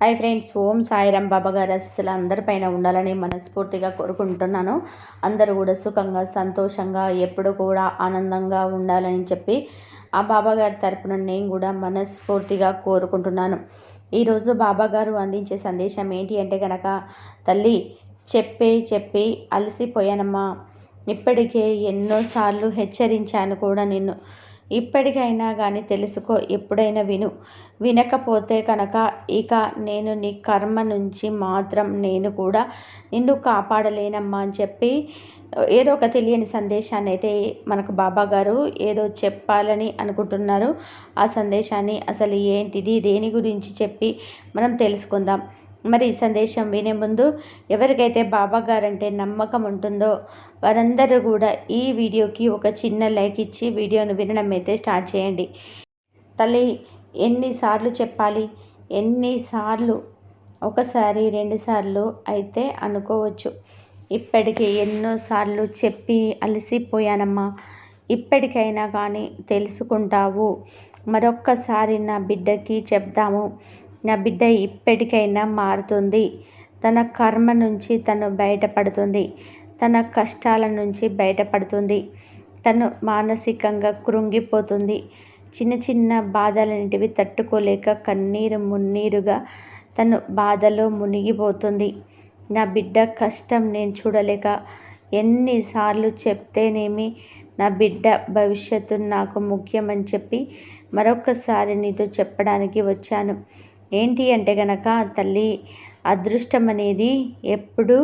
Hi friends, ఓం సాయిరాం. బాబా గారి ఆశీస్సులు అందరిపైన ఉండాలని మనస్ఫూర్తిగా కోరుకుంటున్నాను. అందరూ కూడా సుఖంగా, సంతోషంగా, ఎప్పుడు కూడా ఆనందంగా ఉండాలని చెప్పి ఆ బాబా గారి తరపున నేను కూడా మనస్ఫూర్తిగా కోరుకుంటున్నాను. ఈరోజు బాబా గారు అందించే సందేశం ఏంటి అంటే కనుక, తల్లి చెప్పి అలసిపోయానమ్మా. ఇప్పటికే ఎన్నోసార్లు హెచ్చరించాను కూడా నిన్ను. ఇప్పటికైనా కానీ తెలుసుకో, ఎప్పుడైనా విను. వినకపోతే కనుక ఇక నేను నీ కర్మ నుంచి మాత్రం నేను కూడా నిన్ను కాపాడలేనమ్మా అని చెప్పి ఏదో ఒక తెలియని సందేశాన్ని అయితే మనకు బాబా గారు ఏదో చెప్పాలని అనుకుంటున్నారు. ఆ సందేశాన్ని అసలు ఏంటిది, దేని గురించి చెప్పి మనం తెలుసుకుందాం. మరి ఈ సందేశం వినే ముందు ఎవరికైతే బాబా గారంటే నమ్మకం ఉంటుందో వారందరూ కూడా ఈ వీడియోకి ఒక చిన్న లైక్ ఇచ్చి వీడియోను వినడం అయితే స్టార్ట్ చేయండి. తల్లి ఎన్నిసార్లు చెప్పాలి, ఎన్నిసార్లు, ఒకసారి రెండుసార్లు అయితే అనుకోవచ్చు. ఇప్పటికీ ఎన్నోసార్లు చెప్పి అలసిపోయానమ్మా. ఇప్పటికైనా కానీ తెలుసుకుంటావు. మరొక్కసారి నా బిడ్డకి చెప్దాము. నా బిడ్డ ఇప్పటికైనా మారుతుంది. తన కర్మ నుంచి తను బయటపడుతుంది. తన కష్టాల నుంచి బయటపడుతుంది. తను మానసికంగా కృంగిపోతుంది. చిన్న చిన్న బాధలన్నిటివి తట్టుకోలేక కన్నీరు మున్నీరుగా తను బాధలో మునిగిపోతుంది. నా బిడ్డ కష్టం నేను చూడలేక ఎన్నిసార్లు చెప్తేనేమి, నా బిడ్డ భవిష్యత్తు నాకు ముఖ్యమని చెప్పి మరొకసారి నీతో చెప్పడానికి వచ్చాను. ఏంటి అంటే గనక తల్లి, అదృష్టం అనేది ఎప్పుడూ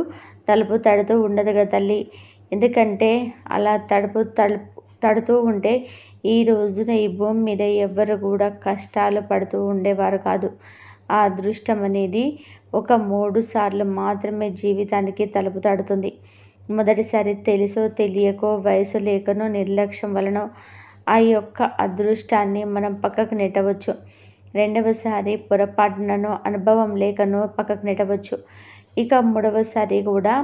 తలుపు తడుతూ ఉండదు కదా తల్లి. ఎందుకంటే అలా తడుతూ ఉంటే ఈ రోజున ఈ భూమి మీద ఎవ్వరు కూడా కష్టాలు పడుతూ ఉండేవారు కాదు. ఆ అదృష్టం అనేది ఒక 3 సార్లు మాత్రమే జీవితానికి తలుపు తడుతుంది. మొదటిసారి తెలుసో తెలియకో, వయసు లేకనో, నిర్లక్ష్యం వలనో ఆ యొక్క అదృష్టాన్ని మనం పక్కకు నెట్టవచ్చు. రెండవసారి పొరపాటుననో, అనుభవం లేకనో పక్కకు నెట్టవచ్చు. ఇక మూడవసారి కూడా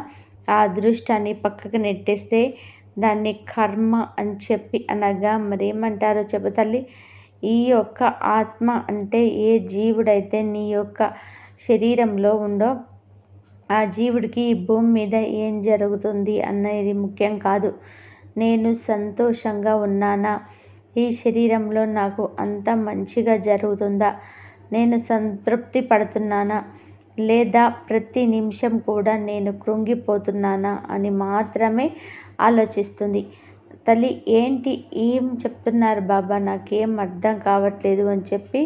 ఆ అదృష్టాన్ని పక్కకు నెట్టేస్తే దాన్ని కర్మ అని చెప్పి అనగా మరేమంటారో చెప్పు తల్లి. ఈ యొక్క ఆత్మ అంటే ఏ జీవుడైతే నీ యొక్క శరీరంలో ఉందో ఆ జీవుడికి ఈ భూమి మీద ఏం జరుగుతుంది అన్నది ముఖ్యం కాదు. నేను సంతోషంగా ఉన్నానా, ఈ శరీరంలో నాకు అంత మంచిగా జరుగుతుందా, నేను సంతృప్తి పడుతున్నానా, లేదా ప్రతి నిమిషం కూడా నేను కృంగిపోతున్నానా అని మాత్రమే ఆలోచిస్తుంది. తల్లి ఏంటి, ఏం చెప్తున్నారు బాబా, నాకేం అర్థం కావట్లేదు అని చెప్పి.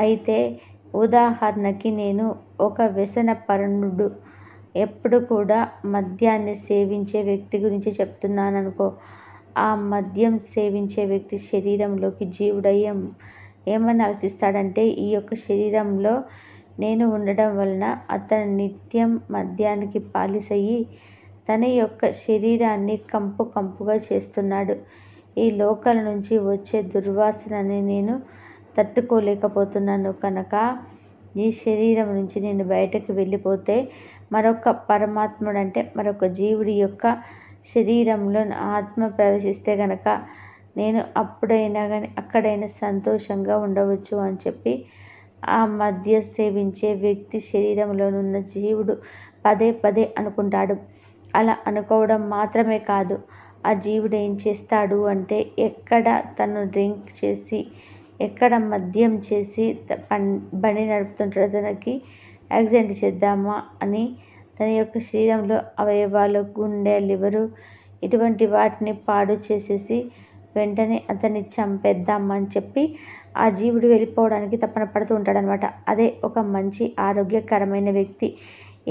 అయితే ఉదాహరణకి నేను ఒక వ్యసన పరుడు, ఎప్పుడు కూడా మద్యాన్ని సేవించే వ్యక్తి గురించి చెప్తున్నాను అనుకో. ఆ మద్యం సేవించే వ్యక్తి శరీరంలోకి జీవుడయ్యే ఏమని ఆలోచిస్తాడంటే, ఈ యొక్క శరీరంలో నేను ఉండడం వలన అతను నిత్యం మద్యానికి బానిసయ్యి తన యొక్క శరీరాన్ని కంపుగా చేస్తున్నాడు. ఈ లోకాల నుంచి వచ్చే దుర్వాసనని నేను తట్టుకోలేకపోతున్నాను కనుక ఈ శరీరం నుంచి నేను బయటకు వెళ్ళిపోతే మరొక పరమాత్ముడు అంటే మరొక జీవుడి యొక్క శరీరంలో ఆత్మ ప్రవేశిస్తే కనుక నేను అప్పుడైనా కానీ అక్కడైనా సంతోషంగా ఉండవచ్చు అని చెప్పి ఆ మద్య సేవించే వ్యక్తి శరీరంలోనున్న జీవుడు పదే అనుకుంటాడు. అలా అనుకోవడం మాత్రమే కాదు, ఆ జీవుడు ఏం చేస్తాడు అంటే ఎక్కడ తను డ్రింక్ చేసి, ఎక్కడ మద్యం చేసి బండి నడుపుతుంటాడో తనకి యాక్సిడెంట్ చేద్దామా అని తన యొక్క శరీరంలో అవయవాలు, గుండె, లివరు ఇటువంటి వాటిని పాడు చేసేసి వెంటనే అతన్ని చంపేద్దామని చెప్పి ఆ జీవుడు వెళ్ళిపోవడానికి తపన పడుతూ ఉంటాడనమాట. అదే ఒక మంచి ఆరోగ్యకరమైన వ్యక్తి,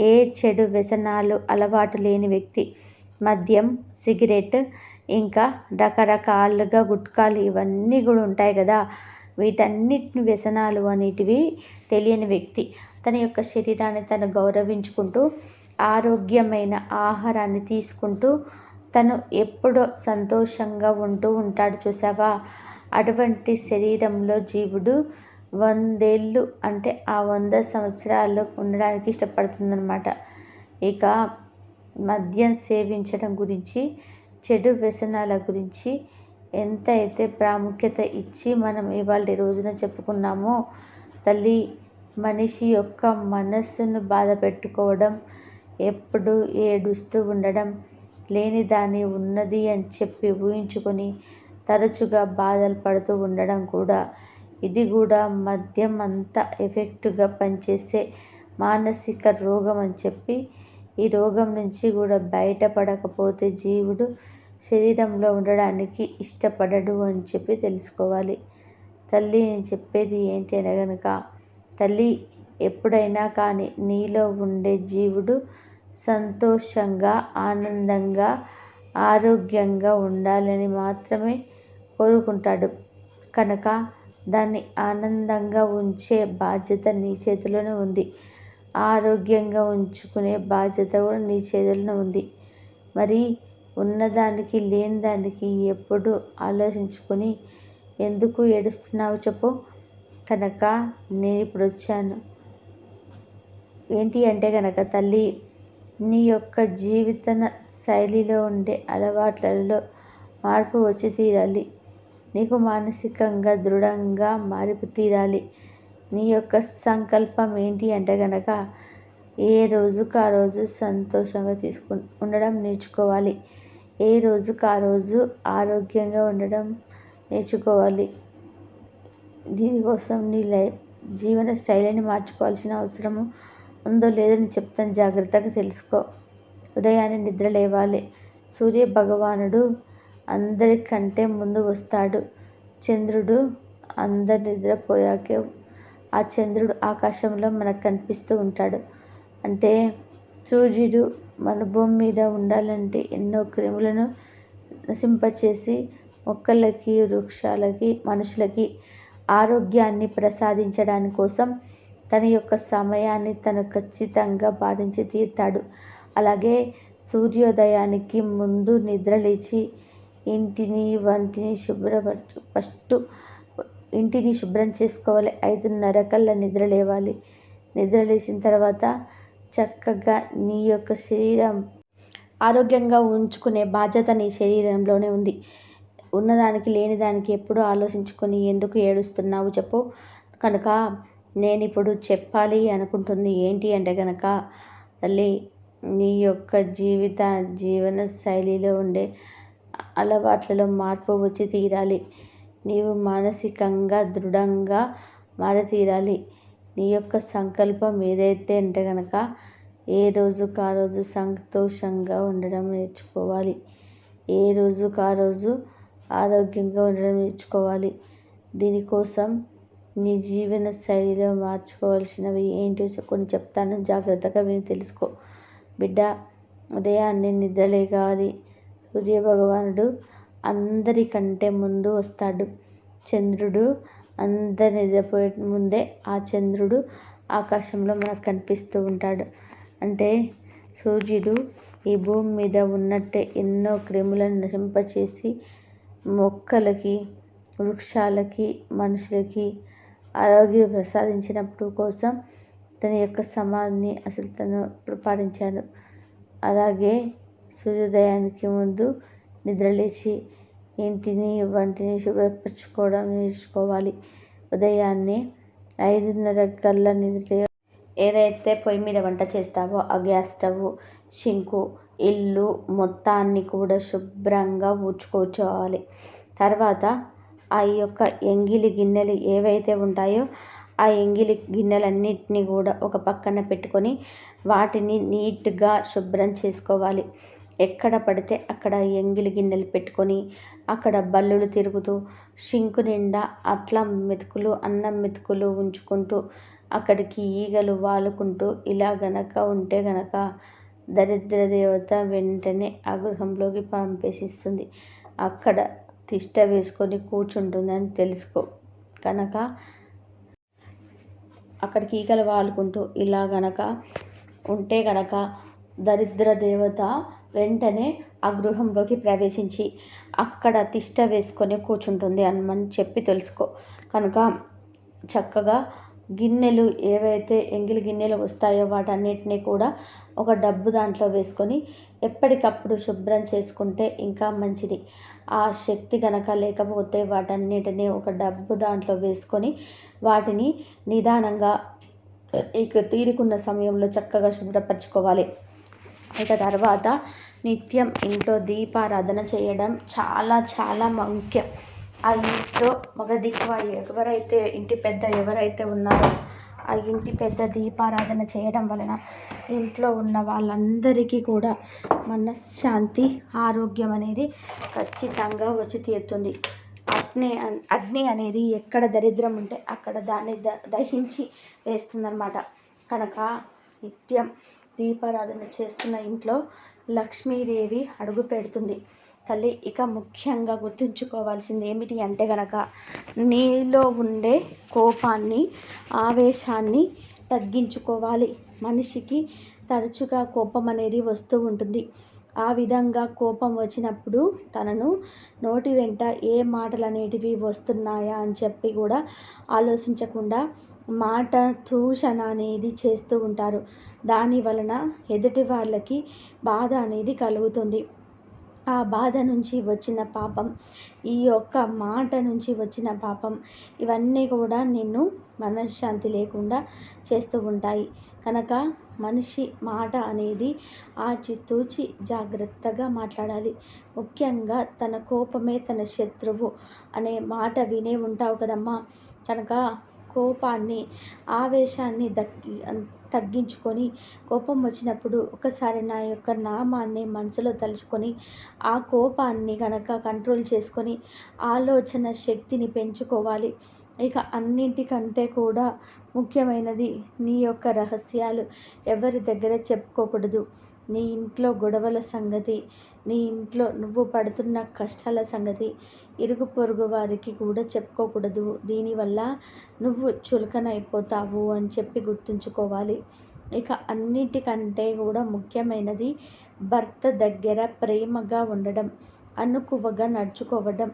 ఏ చెడు వ్యసనాలు అలవాటు లేని వ్యక్తి. మద్యం, సిగరెట్, ఇంకా రకరకాలుగా గుట్కాలు ఇవన్నీ కూడా ఉంటాయి కదా, వీటన్నిటిని వ్యసనాలు అనేటివి తెలియని వ్యక్తి తన యొక్క శరీరాన్ని తను గౌరవించుకుంటూ ఆరోగ్యమైన ఆహారాన్ని తీసుకుంటూ తను ఎప్పుడో సంతోషంగా ఉంటూ ఉంటాడు చూసావా. అటువంటి శరీరంలో జీవుడు 100 ఏళ్ళు అంటే ఆ 100 సంవత్సరాలు ఉండడానికి ఇష్టపడుతుందన్నమాట. ఇక మద్యం సేవించడం గురించి, చెడు వ్యసనాల గురించి ఎంత అయితే ప్రాముఖ్యత ఇచ్చి మనం ఇవాళ రోజున చెప్పుకున్నామో తల్లి, మనిషి యొక్క మనస్సును బాధ పెట్టుకోవడం, ఎప్పుడు ఏడుస్తూ ఉండడం, లేనిదాన్ని ఉన్నది అని చెప్పి ఊహించుకొని తరచుగా బాధలు పడుతూ ఉండడం కూడా, ఇది కూడా మద్యం అంత ఎఫెక్టివ్గా పనిచేసే మానసిక రోగం అని చెప్పి, ఈ రోగం నుంచి కూడా బయటపడకపోతే జీవుడు శరీరంలో ఉండడానికి ఇష్టపడడు అని చెప్పి తెలుసుకోవాలి. తల్లి నేను చెప్పేది ఏంటి అనగనక, తల్లి ఎప్పుడైనా కానీ నీలో ఉండే జీవుడు సంతోషంగా, ఆనందంగా, ఆరోగ్యంగా ఉండాలని మాత్రమే కోరుకుంటాడు. కనుక దాన్ని ఆనందంగా ఉంచే బాధ్యత నీ చేతిలోనే ఉంది. ఆరోగ్యంగా ఉంచుకునే బాధ్యత కూడా నీ చేతుల్లోనే ఉంది. మరి ఉన్నదానికి లేని దానికి ఎప్పుడు ఆలోచించుకొని ఎందుకు ఏడుస్తున్నావు చెప్పు. కనుక నేను ఇప్పుడు వచ్చాను ఏంటి అంటే కనుక, తల్లి నీ యొక్క జీవిత శైలిలో ఉండే అలవాట్లలో మార్పు వచ్చి తీరాలి. నీకు మానసికంగా దృఢంగా మారిపు తీరాలి. నీ యొక్క సంకల్పం ఏంటి అంటే కనుక, ఏ రోజుకు ఆ రోజు సంతోషంగా ఉండడం నేర్చుకోవాలి. ఏ రోజుకు ఆ రోజు ఆరోగ్యంగా ఉండడం నేర్చుకోవాలి. దీనికోసం నీ జీవన శైలిని మార్చుకోవాల్సిన అవసరం ఉందో లేదో నేను చెప్తాను, జాగ్రత్తగా తెలుసుకో. ఉదయాన్నే నిద్ర లేవాలి. సూర్య భగవానుడు అందరికంటే ముందు వస్తాడు. చంద్రుడు అందరు నిద్రపోయాకే ఆ చంద్రుడు ఆకాశంలో మనకు కనిపిస్తూ ఉంటాడు. అంటే సూర్యుడు మన భూమి మీద ఉండాలంటే ఎన్నో క్రిములను నశింపచేసి మొక్కలకి, వృక్షాలకి, మనుషులకి ఆరోగ్యాన్ని ప్రసాదించడాని కోసం తన యొక్క సమయాన్ని తను ఖచ్చితంగా పాటించి తీరుతాడు. అలాగే సూర్యోదయానికి ముందు నిద్రలేచి ఇంటిని, వంటిని ఫస్ట్ ఇంటిని శుభ్రం చేసుకోవాలి. 5:30 కల్లా నిద్ర లేవాలి. నిద్ర లేచిన తర్వాత చక్కగా నీ యొక్క శరీరం ఆరోగ్యంగా ఉంచుకునే బాధ్యత నీ శరీరంలోనే ఉంది. ఉన్నదానికి లేని దానికి ఎప్పుడు ఆలోచించుకొని ఎందుకు ఏడుస్తున్నావు చెప్పు. కనుక నేను ఇప్పుడు చెప్పాలి అనుకుంటుంది ఏంటి అంటే కనుక, తల్లి నీ యొక్క జీవన శైలిలో ఉండే అలవాట్లలో మార్పు వచ్చి తీరాలి. నీవు మానసికంగా దృఢంగా మారతీరాలి. నీ యొక్క సంకల్పం ఏదైతే అంటే కనుక, ఏ రోజుకు ఆ రోజు సంతోషంగా ఉండడం నేర్చుకోవాలి. ఏ రోజుకు ఆ రోజు ఆరోగ్యంగా ఉండడం నేర్చుకోవాలి. దీనికోసం నీ జీవన శైలిలో మార్చుకోవాల్సినవి ఏంటో కొన్ని చెప్తాను, జాగ్రత్తగా విని తెలుసుకో. బిడ్డ, ఉదయాన్నే నిద్రలేగాలి. సూర్యభగవానుడు అందరికంటే ముందు వస్తాడు. చంద్రుడు అందరు నిద్రపోయే ముందే ఆ చంద్రుడు ఆకాశంలో మనకు కనిపిస్తూ ఉంటాడు. అంటే సూర్యుడు ఈ భూమి మీద ఉన్నట్టే ఎన్నో క్రిములను నశింపచేసి మొక్కలకి, వృక్షాలకి, మనుషులకి ఆరోగ్యం ప్రసాదించినప్పుడు కోసం తన యొక్క సమాధిని అసలు తను పాటించాడు. అలాగే సూర్యోదయానికి ముందు నిద్రలేచి ఇంటిని, వంటిని శుభ్రపరచుకోవడం నేర్చుకోవాలి. ఉదయాన్నే 5:30 కల్లా నిద్ర. ఏదైతే పొయ్యి మీద వంట చేస్తావో ఆ గ్యాస్ స్టవ్, షింకు, ఇల్లు మొత్తాన్ని కూడా శుభ్రంగా ఊడ్చుకోవాలి. తర్వాత ఆ యొక్క ఎంగిలి గిన్నెలు ఏవైతే ఉంటాయో ఆ ఎంగిలి గిన్నెలన్నిటినీ కూడా ఒక పక్కన పెట్టుకొని వాటిని నీట్గా శుభ్రం చేసుకోవాలి. ఎక్కడ పడితే అక్కడ ఎంగిలి గిన్నెలు పెట్టుకొని అక్కడ బల్లులు తిరుగుతూ షింకు నిండా అట్లా మెతుకులు, అన్నం మెతుకులు ఉంచుకుంటూ అక్కడికి ఈగలు వాలుకుంటూ ఇలా గనక ఉంటే గనక దరిద్ర దేవత వెంటనే ఆ గృహంలోకి పంపేసిస్తుంది. అక్కడ తిష్ట వేసుకొని కూర్చుంటుందని తెలుసుకో. కనుక అక్కడికి ఈగలు వాలుకుంటూ ఇలా గనక ఉంటే గనక దరిద్ర దేవత వెంటనే ఆ గృహంలోకి ప్రవేశించి అక్కడ తిష్ట వేసుకొని కూర్చుంటుంది అని చెప్పి తెలుసుకో. కనుక చక్కగా గిన్నెలు ఏవైతే ఎంగిలి గిన్నెలు వస్తాయో వాటన్నిటినీ కూడా ఒక డబ్బు దాంట్లో వేసుకొని ఎప్పటికప్పుడు శుభ్రం చేసుకుంటే ఇంకా మంచిది. ఆ శక్తి కనుక లేకపోతే వాటన్నిటినీ ఒక డబ్బు దాంట్లో వేసుకొని వాటిని నిదానంగా ఇక తీరుకున్న సమయంలో చక్కగా శుభ్రపరచుకోవాలి. ఇక తర్వాత నిత్యం ఇంట్లో దీపారాధన చేయడం చాలా చాలా ముఖ్యం. ఆ ఇంట్లో మగ దిక్కు ఎవరైతే ఇంటి పెద్ద ఎవరైతే ఉన్నారో ఆ ఇంటి పెద్ద దీపారాధన చేయడం వలన ఇంట్లో ఉన్న వాళ్ళందరికీ కూడా మనశ్శాంతి, ఆరోగ్యం అనేది ఖచ్చితంగా వచ్చి తీరుతుంది. అగ్ని అనేది ఎక్కడ దరిద్రం ఉంటే అక్కడ దాన్ని దహించి వేస్తుందన్నమాట. కనుక నిత్యం దీపారాధన చేస్తున్న ఇంట్లో లక్ష్మీదేవి అడుగు పెడుతుంది తల్లి. ఇక ముఖ్యంగా గుర్తుంచుకోవాల్సింది ఏమిటి అంటే గనక నీలో ఉండే కోపాన్ని, ఆవేశాన్ని తగ్గించుకోవాలి. మనిషికి తరచుగా కోపం అనేది వస్తూ ఉంటుంది. ఆ విధంగా కోపం వచ్చినప్పుడు తనను నోటి వెంట ఏ మాటలు అనేటివి వస్తున్నాయా అని చెప్పి కూడా ఆలోచించకుండా మాట దూషణ అనేది చేస్తూ ఉంటారు. దాని వలన ఎదుటి వాళ్ళకి బాధ అనేది కలుగుతుంది. ఆ బాధ నుంచి వచ్చిన పాపం, ఈ యొక్క మాట నుంచి వచ్చిన పాపం, ఇవన్నీ కూడా నిన్ను మనశ్శాంతి లేకుండా చేస్తూ ఉంటాయి. కనుక మనిషి మాట అనేది ఆచితూచి జాగ్రత్తగా మాట్లాడాలి. ముఖ్యంగా తన కోపమే తన శత్రువు అనే మాట వినే ఉంటావు కదమ్మా. కనుక కోపాన్ని, ఆవేశాన్ని తగ్గించుకొని కోపం వచ్చినప్పుడు ఒకసారి నా యొక్క నామాన్ని మనసులో తలుచుకొని ఆ కోపాన్ని కనుక కంట్రోల్ చేసుకొని ఆలోచన శక్తిని పెంచుకోవాలి. ఇక అన్నింటికంటే కూడా ముఖ్యమైనది నీ యొక్క రహస్యాలు ఎవరి దగ్గర చెప్పుకోకూడదు. నీ ఇంట్లో గొడవల సంగతి, నీ ఇంట్లో నువ్వు పడుతున్న కష్టాల సంగతి ఇరుగు పొరుగు వారికి కూడా చెప్పుకోకూడదు. దీనివల్ల నువ్వు చులకనైపోతావు అని చెప్పి గుర్తుంచుకోవాలి. ఇక అన్నిటికంటే కూడా ముఖ్యమైనది భర్త దగ్గర ప్రేమగా ఉండడం, అనుకువగా నడుచుకోవడం.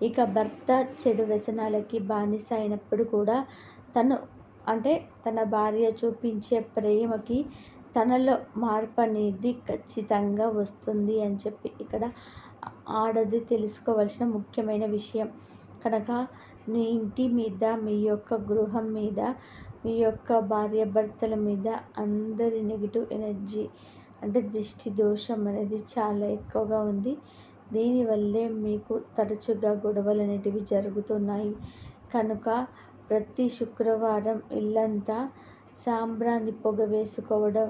ఇక భర్త చెడు వ్యసనాలకి బానిస అయినప్పుడు కూడా తన భార్య చూపించే ప్రేమకి తనలో మార్పు అనేది ఖచ్చితంగా వస్తుంది అని చెప్పి ఇక్కడ ఆడది తెలుసుకోవాల్సిన ముఖ్యమైన విషయం. కనుక మీ ఇంటి మీద, మీ యొక్క గృహం మీద, మీ యొక్క భార్య భర్తల మీద అందరి నెగిటివ్ ఎనర్జీ అంటే దిష్టి దోషం అనేది చాలా ఎక్కువగా ఉంది. దీనివల్లే మీకు తరచుగా గొడవలు అనేటివి జరుగుతున్నాయి. కనుక ప్రతి శుక్రవారం ఇల్లంతా సాంబ్రాణి పొగ వేసుకోవడం,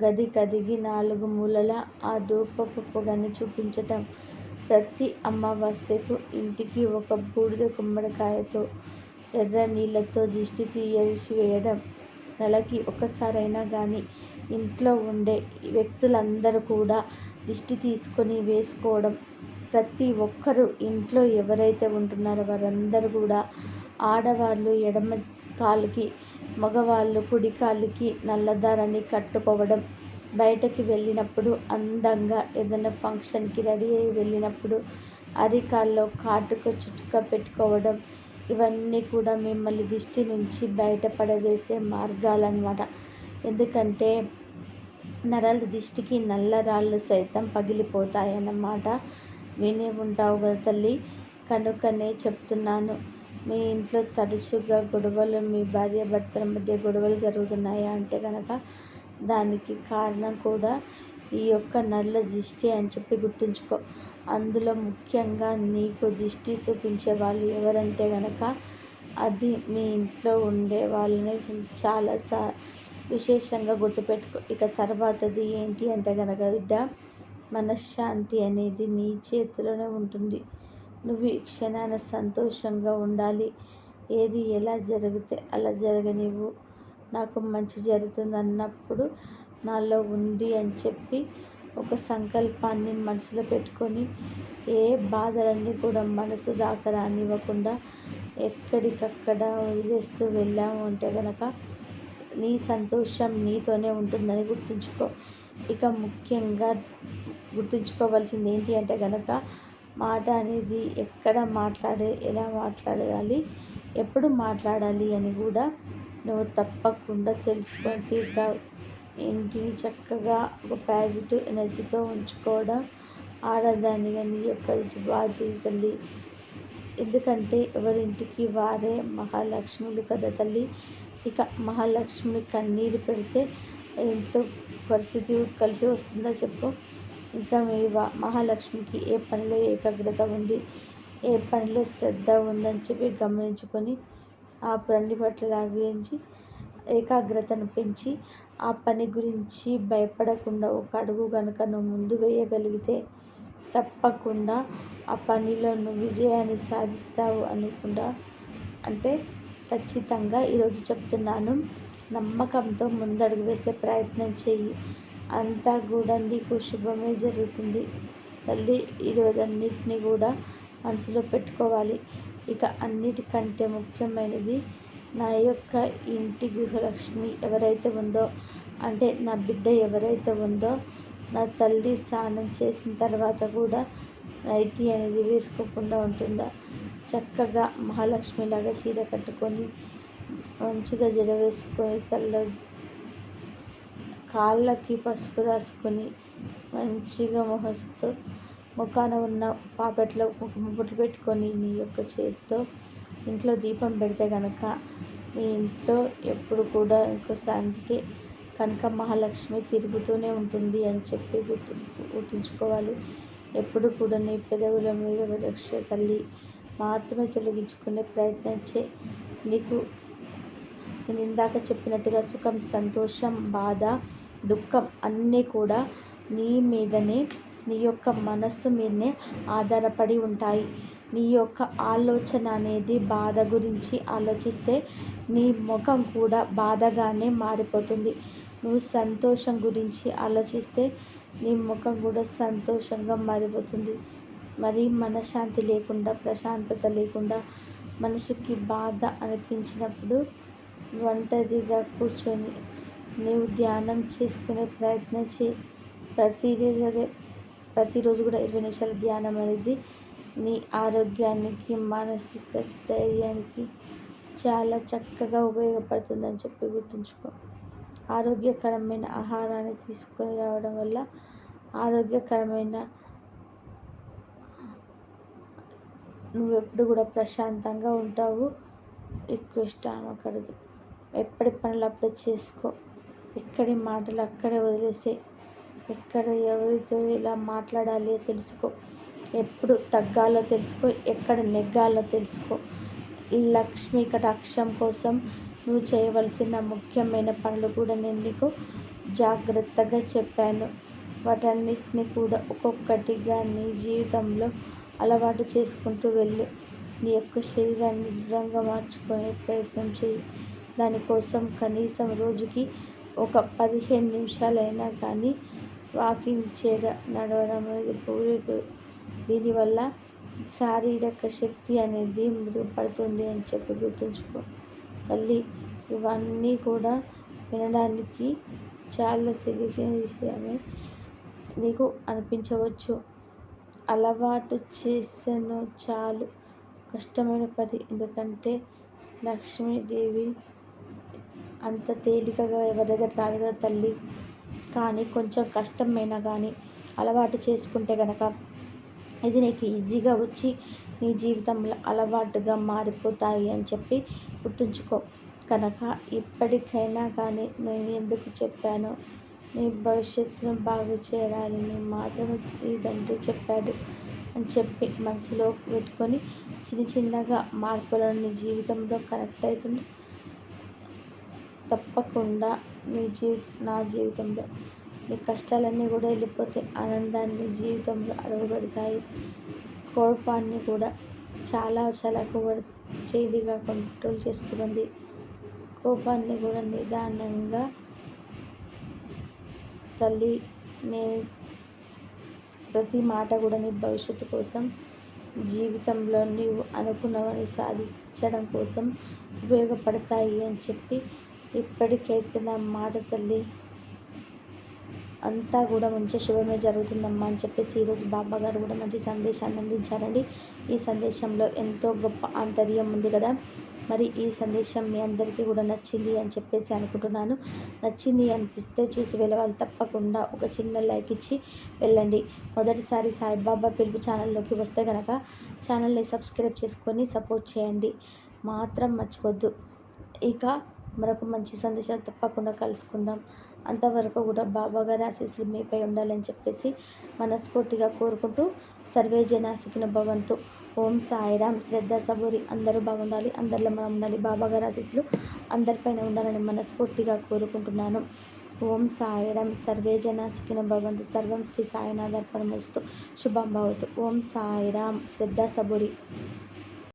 గది కదిగి 4 మూలల ఆ ధూపపు పొగని చూపించటం, ప్రతి అమావాస్యకు ఇంటికి ఒక బూడిద గుమ్మడికాయతో ఎర్ర నీళ్ళతో దిష్టి తీసివేయడం, నెలకి ఒకసారైనా కానీ ఇంట్లో ఉండే వ్యక్తులందరూ కూడా దిష్టి తీసుకొని వేసుకోవడం. ప్రతి ఒక్కరూ ఇంట్లో ఎవరైతే ఉంటున్నారో వారందరూ కూడా ఆడవాళ్ళు ఎడమ కాలుకి, మగవాళ్ళు కుడి కాలుకి నల్లదారాన్ని కట్టుకోవడం, బయటకి వెళ్ళినప్పుడు అందంగా ఏదైనా ఫంక్షన్కి రెడీ అయ్యి వెళ్ళినప్పుడు అరికాల్లో కాటుక చుట్టుక పెట్టుకోవడం, ఇవన్నీ కూడా మిమ్మల్ని దిష్టి నుంచి బయటపడవేసే మార్గాలన్నమాట. ఎందుకంటే నరాల దిష్టికి నల్ల రాళ్ళు సైతం పగిలిపోతాయన్నమాట. వినే ఉంటావు కదా తల్లి. కనుకనే చెప్తున్నాను, మీ ఇంట్లో తరచుగా గొడవలు, మీ భార్యాభర్తల మధ్య గొడవలు జరుగుతున్నాయా అంటే కనుక దానికి కారణం కూడా ఈ యొక్క నల్ల దిష్టి అని చెప్పి గుర్తుంచుకో. అందులో ముఖ్యంగా నీకు దిష్టి చూపించే వాళ్ళు ఎవరంటే కనుక అది మీ ఇంట్లో ఉండే వాళ్ళని చాలా విశేషంగా గుర్తుపెట్టుకో. ఇక తర్వాతది ఏంటి అంటే కనుక బిడ్డ, మనశ్శాంతి అనేది నీ చేతిలోనే ఉంటుంది. నువ్వు ఈ క్షణాన సంతోషంగా ఉండాలి. ఏది ఎలా జరిగితే అలా జరగనివ్వు, నాకు మంచి జరుగుతుంది అన్నప్పుడు నాలో ఉంది అని చెప్పి ఒక సంకల్పాన్ని మనసులో పెట్టుకొని ఏ బాధలన్నీ కూడా మనసు దాకా రానివ్వకుండా ఎక్కడికక్కడ వదిలేస్తూ వెళ్ళాము అంటే కనుక నీ సంతోషం నీతోనే ఉంటుందని గుర్తుంచుకో. ఇక ముఖ్యంగా గుర్తుంచుకోవాల్సింది ఏంటి అంటే కనుక మాట అనేది ఎక్కడ ఎలా మాట్లాడాలి, ఎప్పుడు మాట్లాడాలి అని కూడా నువ్వు తప్పకుండా తెలుసుకొని తీరుతావు. ఇంటిని చక్కగా ఒక పాజిటివ్ ఎనర్జీతో ఉంచుకోవడం ఆడదానిగా నీ యొక్క బాధ్యత తల్లి. ఎందుకంటే ఎవరింటికి వారే మహాలక్ష్ములు కదా తల్లి. ఇక మహాలక్ష్మి కన్నీరు పెడితే ఇంట్లో పరిస్థితి కలిసి వస్తుందా చెప్పు. ఇంకా మీ మహాలక్ష్మికి ఏ పనిలో ఏకాగ్రత ఉంది, ఏ పనిలో శ్రద్ధ ఉందని చెప్పి గమనించుకొని ఆ పని పట్ల లాగించి ఏకాగ్రతను పెంచి ఆ పని గురించి భయపడకుండా ఒక అడుగు కనుక నువ్వు ముందు వేయగలిగితే తప్పకుండా ఆ పనిలో నువ్వు విజయాన్ని సాధిస్తావు అనుకుండా అంటే ఖచ్చితంగా ఈరోజు చెప్తున్నాను, నమ్మకంతో ముందడుగు వేసే ప్రయత్నం చెయ్యి. అంతా కూడా నీకు శుభమే జరుగుతుంది తల్లి. ఈరోజు అన్నిటినీ కూడా మనసులో పెట్టుకోవాలి. ఇక అన్నిటికంటే ముఖ్యమైనది నా యొక్క ఇంటి గృహలక్ష్మి ఎవరైతే ఉందో, అంటే నా బిడ్డ ఎవరైతే ఉందో, నా తల్లి స్నానం చేసిన తర్వాత కూడా నైటీ అనేది వేసుకోకుండా ఉంటుందా, చక్కగా మహాలక్ష్మిలాగా చీర కట్టుకొని మంచిగా జడ వేసుకొని కాళ్ళకి పసుపు రాసుకొని మంచిగా ముఖాన ఉన్న పాపెట్లో కుంకుమ బొట్లు పెట్టుకొని నీ యొక్క చేతితో ఇంట్లో దీపం పెడితే కనుక నీ ఇంట్లో ఎప్పుడు కూడా ఇంకో శాంతికి కనుక మహాలక్ష్మి తిరుగుతూనే ఉంటుంది అని చెప్పి గుర్తుంచుకోవాలి. ఎప్పుడు కూడా నీ పెదవుల మీద వరక్ష తల్లి మాత్రమే తొలగించుకునే ప్రయత్నం నీకు నేను ఇందాక చెప్పినట్టుగా సుఖం, సంతోషం, బాధ, దుఃఖం అన్నీ కూడా నీ మీదనే, నీ యొక్క మనస్సు మీదనే ఆధారపడి ఉంటాయి. నీ యొక్క ఆలోచన అనేది బాధ గురించి ఆలోచిస్తే నీ ముఖం కూడా బాధగానే మారిపోతుంది. నువ్వు సంతోషం గురించి ఆలోచిస్తే నీ ముఖం కూడా సంతోషంగా మారిపోతుంది. మరి మనశ్శాంతి లేకుండా, ప్రశాంతత లేకుండా, మనసుకి బాధ అనిపించినప్పుడు ఒంటరిగా కూర్చొని నీవు ధ్యానం చేసుకునే ప్రయత్నం చేయి. ప్రతిరోజు కూడా 20 నిమిషాల ధ్యానం అనేది నీ ఆరోగ్యానికి, మానసిక ధైర్యానికి చాలా చక్కగా ఉపయోగపడుతుందని చెప్పి గుర్తుంచుకో. ఆరోగ్యకరమైన ఆహారాన్ని తీసుకొని రావడం వల్ల ఆరోగ్యకరమైన నువ్వెప్పుడు కూడా ప్రశాంతంగా ఉంటావు. ఎక్కువ ఇష్టం అక్కడదు. ఎప్పటి పనులు అప్పుడే చేసుకో. ఎక్కడి మాటలు అక్కడే వదిలేసే. ఎక్కడ ఎవరితో ఎలా మాట్లాడాలో తెలుసుకో. ఎప్పుడు తగ్గాలో తెలుసుకో, ఎక్కడ నెగ్గాలో తెలుసుకో. లక్ష్మీ కటాక్షం కోసం నువ్వు చేయవలసిన ముఖ్యమైన పనులు కూడా నేను నీకు జాగ్రత్తగా చెప్పాను. వాటన్నిటిని కూడా ఒక్కొక్కటిగా నీ జీవితంలో అలవాటు చేసుకుంటూ వెళ్ళు. నీ యొక్క శరీరాన్ని దృఢంగా మార్చుకునే ప్రయత్నం చేయి. దానికోసం కనీసం రోజుకి ఒక 15 నిమిషాలైనా కానీ వాకింగ్ చేయడం, నడవడం అనేది దీనివల్ల శారీరక శక్తి అనేది మెరుగుపడుతుంది అని చెప్పి గుర్తుంచుకో తల్లి. ఇవన్నీ కూడా వినడానికి చాలా తెలిసిన విషయమే నీకు అనిపించవచ్చు. అలవాటు చేసాను చాలు, కష్టమైన పని. ఎందుకంటే లక్ష్మీదేవి అంత తేలికగా ఎవరి దగ్గర రాదు కదా తల్లి. కానీ కొంచెం కష్టమైనా కానీ అలవాటు చేసుకుంటే కనుక ఇది నీకు ఈజీగా వచ్చి నీ జీవితంలో అలవాటుగా మారిపోతాయి అని చెప్పి గుర్తుంచుకో. కనుక ఇప్పటికైనా కానీ నేను ఎందుకు చెప్పాను, నీ భవిష్యత్తును బాగు చేయాలని మాత్రమే నీ తండ్రి చెప్పాడు అని చెప్పి మనసులో పెట్టుకొని చిన్నగా మార్పులను నీ జీవితంలో కనెక్ట్ అవుతుంది. తప్పకుండా నా జీవితంలో నీ కష్టాలన్నీ కూడా వెళ్ళిపోతాయి. ఆనందాన్ని జీవితంలో అడుగుపెడతాయి. కోపాన్ని కూడా చాలా చేదిగా కంట్రోల్ చేసుకుంటుంది. కోపాన్ని కూడా నిదానంగా తల్లి, నేను ప్రతి మాట కూడా నీ భవిష్యత్తు కోసం, జీవితంలో నీవు అనుకున్నవని సాధించడం కోసం ఉపయోగపడతాయి అని చెప్పి ఇప్పటికైతే నా మాట తల్లి అంతా కూడా మంచి శుభమే జరుగుతుందమ్మా అని చెప్పేసి ఈరోజు బాబా గారు కూడా మంచి సందేశాన్ని అందించారండి. ఈ సందేశంలో ఎంతో గొప్ప ఆంతర్యం ఉంది కదా. మరి ఈ సందేశం మీ అందరికీ కూడా నచ్చింది అని చెప్పేసి అనుకుంటున్నాను. నచ్చింది అనిపిస్తే చూసి వెళ్ళవాలి. తప్పకుండా ఒక చిన్న లైక్ ఇచ్చి వెళ్ళండి. మొదటిసారి సాయిబాబా పిలుపు ఛానల్లోకి వస్తే కనుక ఛానల్ని సబ్స్క్రైబ్ చేసుకొని సపోర్ట్ చేయండి మాత్రం మర్చిపోద్దు. ఇక మరొక మంచి సందేశం తప్పకుండా కలుసుకుందాం. అంతవరకు కూడా బాబాగారి ఆశీస్సులు మీపై ఉండాలని చెప్పేసి మనస్ఫూర్తిగా కోరుకుంటూ సర్వే జన సుఖినో భవంతు. ఓం సాయిరామ్. శ్రద్ధ సబూరి అందరూ బాగుండాలి, అందరిలో మనం ఉండాలి. బాబాగారి ఆశీస్సులు అందరిపైన ఉండాలని మనస్ఫూర్తిగా కోరుకుంటున్నాను. ఓం సాయిరామ్. సర్వే జన సుఖినో భవంతు. సర్వం శ్రీ సాయినాథార్పణమస్తు. శుభం భవతు. ఓం సాయిరామ్. శ్రద్ధ సబూరి.